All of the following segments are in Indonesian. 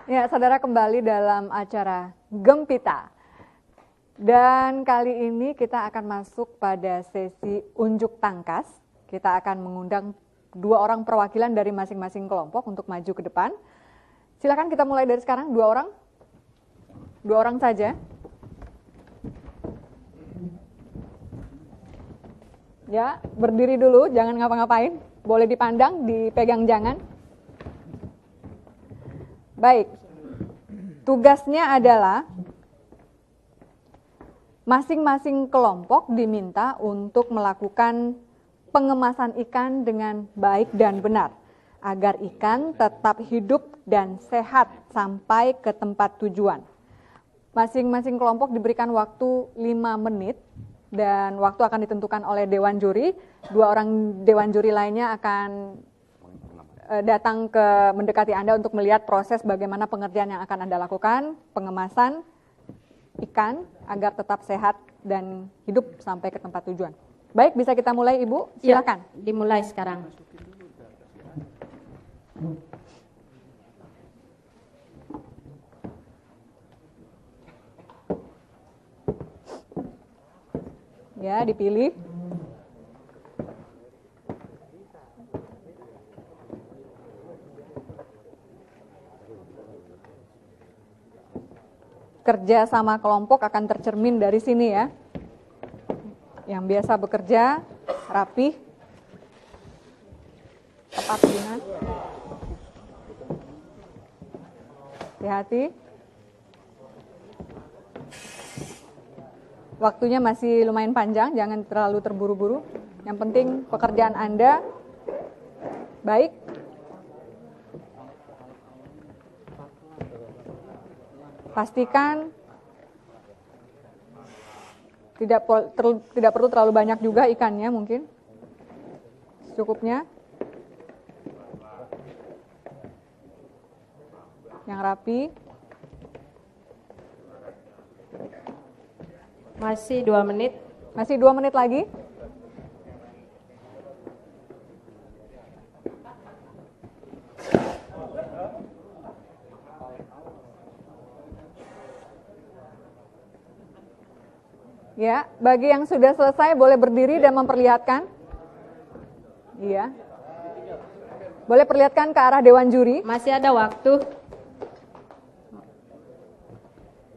Ya, saudara kembali dalam acara Gempita. Dan kali ini kita akan masuk pada sesi unjuk tangkas. Kita akan mengundang 2 orang perwakilan dari masing-masing kelompok untuk maju ke depan. Silakan kita mulai dari sekarang, 2 orang. 2 orang saja. Ya, berdiri dulu, jangan ngapa-ngapain. Boleh dipandang, dipegang jangan. Baik, tugasnya adalah masing-masing kelompok diminta untuk melakukan pengemasan ikan dengan baik dan benar, agar ikan tetap hidup dan sehat sampai ke tempat tujuan. Masing-masing kelompok diberikan waktu 5 menit, dan waktu akan ditentukan oleh Dewan Juri. 2 orang Dewan Juri lainnya akan datang ke mendekati Anda untuk melihat proses bagaimana pengerjaan yang akan Anda lakukan, pengemasan ikan agar tetap sehat dan hidup sampai ke tempat tujuan. Baik, bisa kita mulai Ibu? Silakan. Ya, dimulai sekarang. Ya, dipilih. Kerja sama kelompok akan tercermin dari sini ya. Yang biasa bekerja rapi, tepat dengan hati-hati. Waktunya masih lumayan panjang, jangan terlalu terburu-buru. Yang penting pekerjaan Anda baik. Pastikan tidak perlu terlalu banyak juga ikannya mungkin. Secukupnya. Yang rapi. Masih 2 menit. Masih 2 menit lagi. Ya, bagi yang sudah selesai boleh berdiri dan memperlihatkan. Iya. Boleh perlihatkan ke arah Dewan Juri. Masih ada waktu.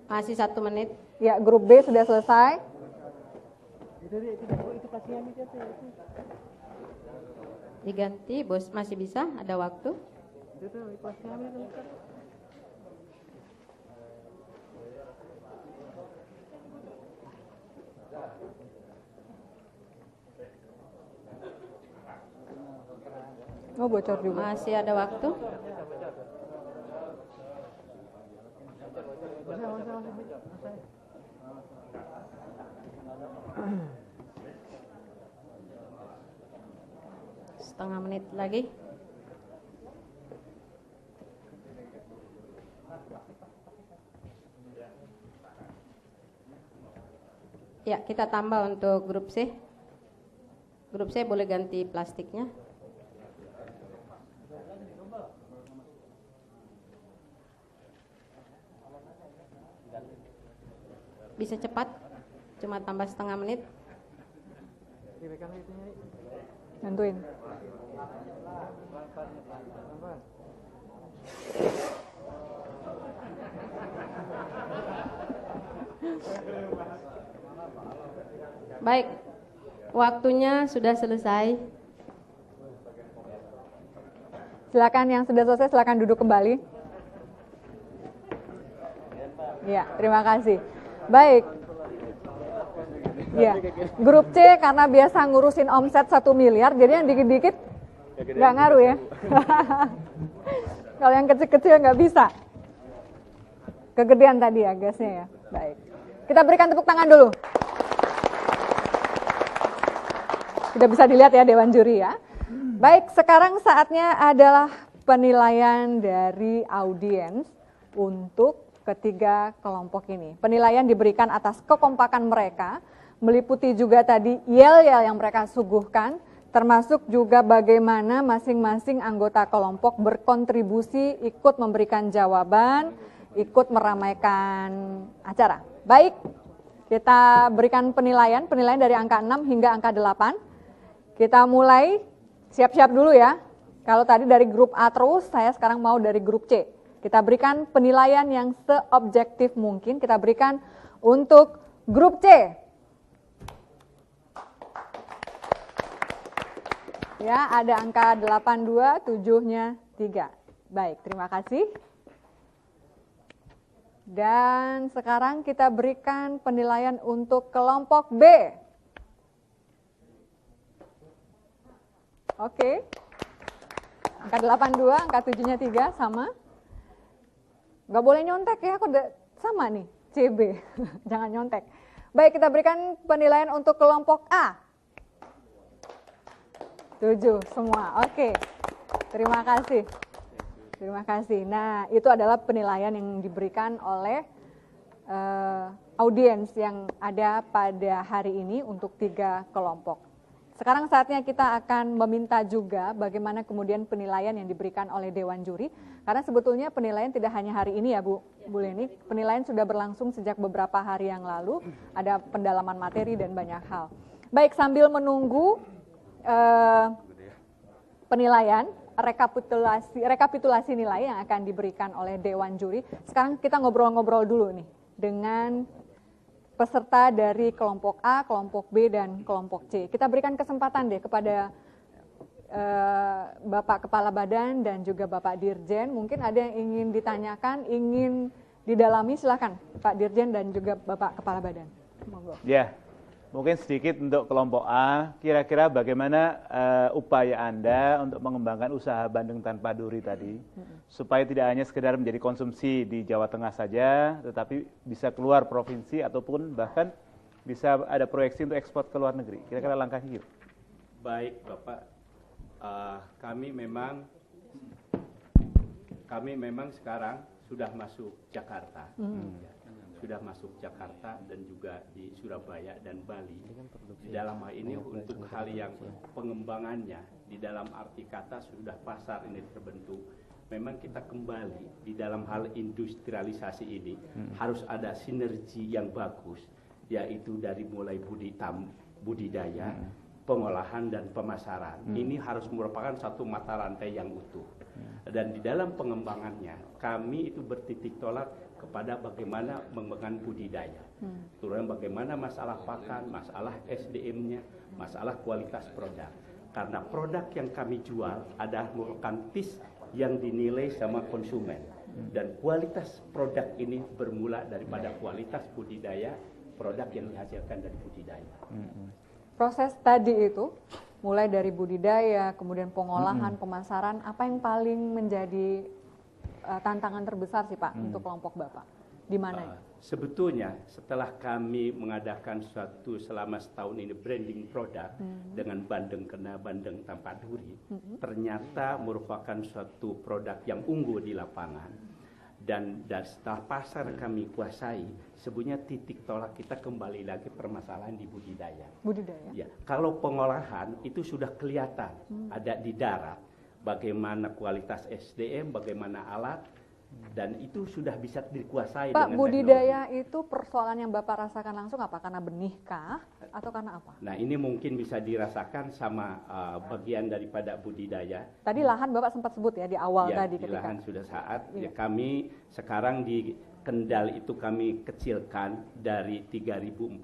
Masih 1 menit. Ya, grup B sudah selesai. Diganti, bos masih bisa, ada waktu. Oh, bocor juga. Masih ada waktu. Setengah menit lagi. Ya, kita tambah untuk grup C. Grup C boleh ganti plastiknya. Bisa cepat, cuma tambah setengah menit. Bantuin. Baik, waktunya sudah selesai. Silakan yang sudah selesai, silakan duduk kembali. Ya, terima kasih. Baik. Ya, grup C karena biasa ngurusin omset 1 miliar, jadi yang dikit-dikit nggak ngaruh ya. Kalau yang kecil-kecil nggak bisa. Kegedean tadi ya gasnya ya. Baik. Kita berikan tepuk tangan dulu. Sudah bisa dilihat ya Dewan Juri ya. Baik, sekarang saatnya adalah penilaian dari audiens untuk ketiga kelompok ini. Penilaian diberikan atas kekompakan mereka, meliputi juga tadi yel-yel yang mereka suguhkan, termasuk juga bagaimana masing-masing anggota kelompok berkontribusi, ikut memberikan jawaban, ikut meramaikan acara. Baik, kita berikan penilaian dari angka 6 hingga angka 8. Kita mulai, siap-siap dulu ya. Kalau tadi dari grup A terus, saya sekarang mau dari grup C. Kita berikan penilaian yang seobjektif mungkin, kita berikan untuk grup C. Ya, ada angka 82, 7-nya 3. Baik, terima kasih. Dan sekarang kita berikan penilaian untuk kelompok B. Oke. Angka 82, angka 7-nya 3, sama. Nggak boleh nyontek ya, aku udah sama nih, CB. Jangan nyontek. Baik, kita berikan penilaian untuk kelompok A. 7 semua, oke. Terima kasih. Terima kasih. Nah, itu adalah penilaian yang diberikan oleh audiens yang ada pada hari ini untuk 3 kelompok. Sekarang saatnya kita akan meminta juga bagaimana kemudian penilaian yang diberikan oleh Dewan Juri. Karena sebetulnya penilaian tidak hanya hari ini ya Bu Leni, penilaian sudah berlangsung sejak beberapa hari yang lalu, ada pendalaman materi dan banyak hal. Baik, sambil menunggu penilaian, rekapitulasi nilai yang akan diberikan oleh Dewan Juri. Sekarang kita ngobrol-ngobrol dulu nih dengan peserta dari kelompok A, kelompok B, dan kelompok C. Kita berikan kesempatan deh kepada Bapak Kepala Badan dan juga Bapak Dirjen. Mungkin ada yang ingin ditanyakan, ingin didalami, silakan Pak Dirjen dan juga Bapak Kepala Badan. Monggo. Ya, mungkin sedikit untuk kelompok A, kira-kira bagaimana upaya Anda untuk mengembangkan usaha Bandeng Tanpa Duri tadi, supaya tidak hanya sekedar menjadi konsumsi di Jawa Tengah saja, tetapi bisa keluar provinsi ataupun bahkan bisa ada proyeksi untuk ekspor ke luar negeri. Kira-kira langkahnya gitu. Baik Bapak, kami memang sekarang sudah masuk Jakarta. Sudah masuk Jakarta dan juga di Surabaya dan Bali. Di dalam hal ini untuk hal yang pengembangannya, di dalam arti kata sudah pasar ini terbentuk, memang kita kembali di dalam hal industrialisasi ini harus ada sinergi yang bagus, yaitu dari mulai budidaya, pengolahan dan pemasaran. Ini harus merupakan satu mata rantai yang utuh. Dan di dalam pengembangannya, kami itu bertitik tolak kepada bagaimana mengembangkan budidaya. Terutama bagaimana masalah pakan, masalah SDM-nya, masalah kualitas produk. Karena produk yang kami jual adalah merupakan piece yang dinilai sama konsumen. Dan kualitas produk ini bermula daripada kualitas budidaya, produk yang dihasilkan dari budidaya. Proses tadi itu, mulai dari budidaya, kemudian pengolahan, pemasaran, apa yang paling menjadi tantangan terbesar sih Pak untuk kelompok Bapak? Di mana? Sebetulnya setelah kami mengadakan suatu selama setahun ini branding produk dengan Bandeng Kena Bandeng Tanpa Duri, ternyata merupakan suatu produk yang unggul di lapangan. Dan setelah pasar kami kuasai, sebenarnya titik tolak kita kembali lagi permasalahan di budidaya. Budidaya? Ya, kalau pengolahan itu sudah kelihatan ada di darat, bagaimana kualitas SDM, bagaimana alat, dan itu sudah bisa dikuasai. Pak, dengan budidaya teknologi. itu persoalan yang Bapak rasakan langsung apa? Karena benih kah? Atau karena apa? Nah, ini mungkin bisa dirasakan sama bagian daripada budidaya. Tadi lahan Bapak sempat sebut ya di awal Ya, tadi di ketika. lahan sudah saat. Iya. Ya, kami sekarang di Kendal itu kami kecilkan dari 3.400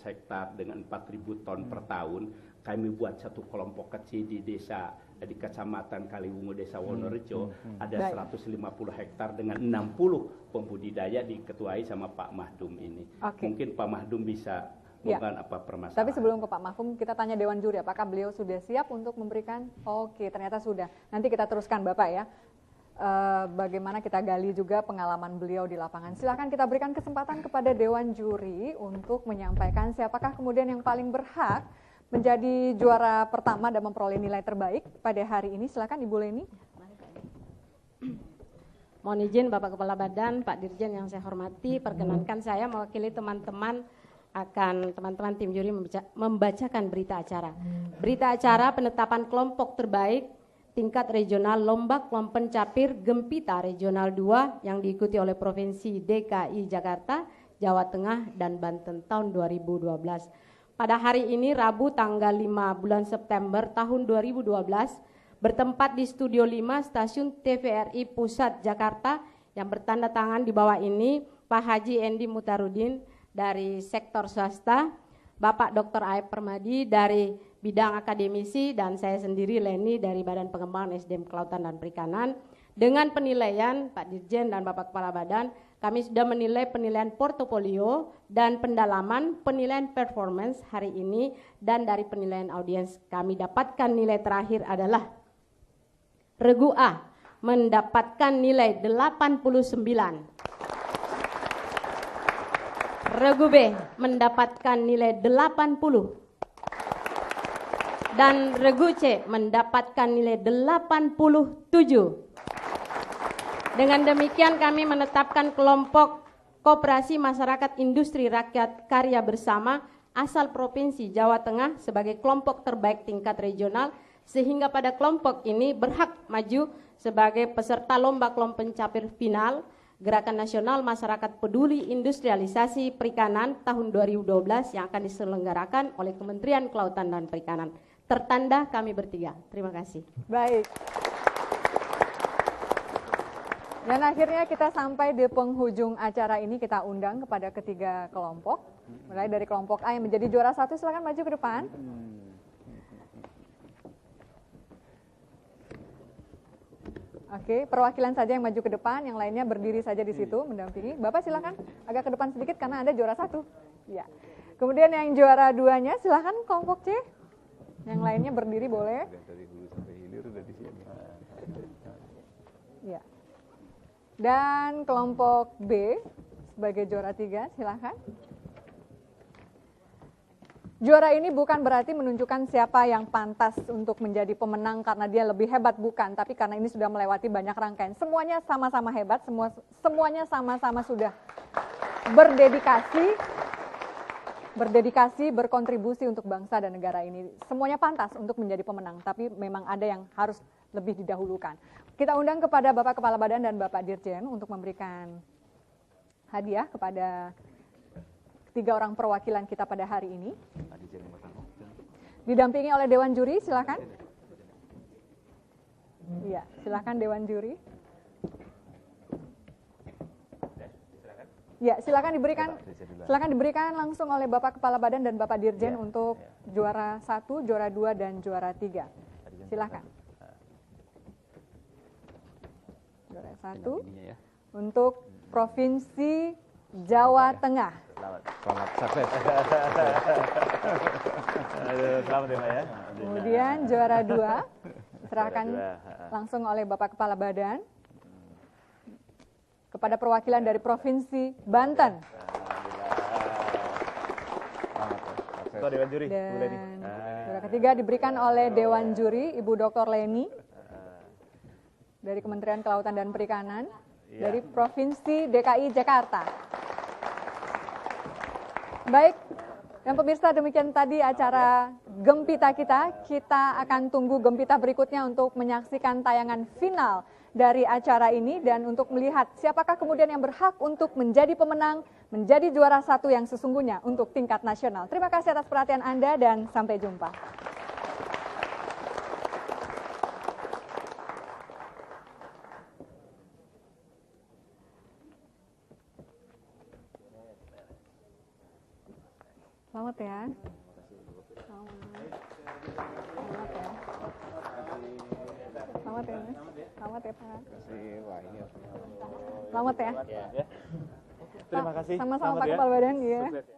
hektar dengan 4.000 ton per tahun. Kami buat satu kelompok kecil di desa, di Kecamatan Kaliwungu, Desa Wonorejo, ada 150 hektar dengan 60 pembudidaya diketuai sama Pak Mahdum ini. Mungkin Pak Mahdum bisa bukan apa permasalahan. Tapi sebelum ke Pak Mahfum, kita tanya Dewan Juri, apakah beliau sudah siap untuk memberikan? Oke, ternyata sudah. Nanti kita teruskan Bapak ya. Bagaimana kita gali juga pengalaman beliau di lapangan. Silakan kita berikan kesempatan kepada Dewan Juri untuk menyampaikan siapakah kemudian yang paling berhak menjadi juara pertama dan memperoleh nilai terbaik pada hari ini. Silakan Ibu Leni. Mohon izin Bapak Kepala Badan, Pak Dirjen yang saya hormati, perkenankan saya mewakili teman-teman akan teman-teman tim juri membacakan berita acara. Berita acara penetapan kelompok terbaik tingkat regional Lomba Kelompok Pencapir Gempita Regional 2 yang diikuti oleh Provinsi DKI Jakarta, Jawa Tengah, dan Banten tahun 2012. Pada hari ini Rabu tanggal 5 bulan September tahun 2012 bertempat di Studio 5 Stasiun TVRI Pusat Jakarta yang bertanda tangan di bawah ini Pak Haji Endi Mutarudin dari sektor swasta, Bapak Dr. Aep Permadi dari bidang akademisi, dan saya sendiri Leni dari Badan Pengembangan SDM Kelautan dan Perikanan. Dengan penilaian Pak Dirjen dan Bapak Kepala Badan, kami sudah menilai penilaian portofolio dan pendalaman penilaian performance hari ini, dan dari penilaian audiens kami dapatkan nilai terakhir adalah Regu A mendapatkan nilai 89. Regu B mendapatkan nilai 80. Dan Regu C mendapatkan nilai 87. Dengan demikian kami menetapkan kelompok Koperasi Masyarakat Industri Rakyat Karya Bersama asal Provinsi Jawa Tengah sebagai kelompok terbaik tingkat regional, sehingga pada kelompok ini berhak maju sebagai peserta Lomba Kelompok Pencapir Final Gerakan Nasional Masyarakat Peduli Industrialisasi Perikanan tahun 2012 yang akan diselenggarakan oleh Kementerian Kelautan dan Perikanan. Tertanda kami bertiga. Terima kasih. Baik. Dan akhirnya kita sampai di penghujung acara ini, kita undang kepada ketiga kelompok. Mulai dari kelompok A yang menjadi juara 1, silakan maju ke depan. Oke, perwakilan saja yang maju ke depan, yang lainnya berdiri saja di situ mendampingi. Bapak silakan agak ke depan sedikit karena Anda juara 1. Ya. Kemudian yang juara 2-nya silakan kelompok C. Yang lainnya berdiri boleh. Dari hulu sampai hilir udah di sini. Ya. Dan kelompok B sebagai juara 3, silakan. Juara ini bukan berarti menunjukkan siapa yang pantas untuk menjadi pemenang karena dia lebih hebat, bukan. Tapi karena ini sudah melewati banyak rangkaian. Semuanya sama-sama hebat, semuanya sama-sama sudah berdedikasi, berkontribusi untuk bangsa dan negara ini. Semuanya pantas untuk menjadi pemenang, tapi memang ada yang harus lebih didahulukan. Kita undang kepada Bapak Kepala Badan dan Bapak Dirjen untuk memberikan hadiah kepada tiga orang perwakilan kita pada hari ini. Didampingi oleh Dewan Juri, silakan. Iya, silakan Dewan Juri. Ya, silakan diberikan langsung oleh Bapak Kepala Badan dan Bapak Dirjen untuk juara 1, juara 2, dan juara 3. Silakan. Juara 1 untuk Provinsi Jawa Tengah. Selamat sukses. Selamat ya, Pak ya. Kemudian juara 2 diserahkan langsung oleh Bapak Kepala Badan kepada perwakilan dari Provinsi Banten. Ketua Dewan Juri, Dan Bu Leni. juara ketiga diberikan oleh Dewan Juri, Ibu Dr. Leni dari Kementerian Kelautan dan Perikanan dari Provinsi DKI Jakarta. Baik, dan pemirsa, demikian tadi acara Gempita kita. Kita akan tunggu Gempita berikutnya untuk menyaksikan tayangan final dari acara ini dan untuk melihat siapakah kemudian yang berhak untuk menjadi pemenang, menjadi juara 1 yang sesungguhnya untuk tingkat nasional. Terima kasih atas perhatian Anda dan sampai jumpa. Selamat ya. Selamat ya, Mas. Selamat ya, Pak. Selamat ya. Terima kasih. Sama-sama Selamat Pak ya. Kepala Badan ya. Sukses ya.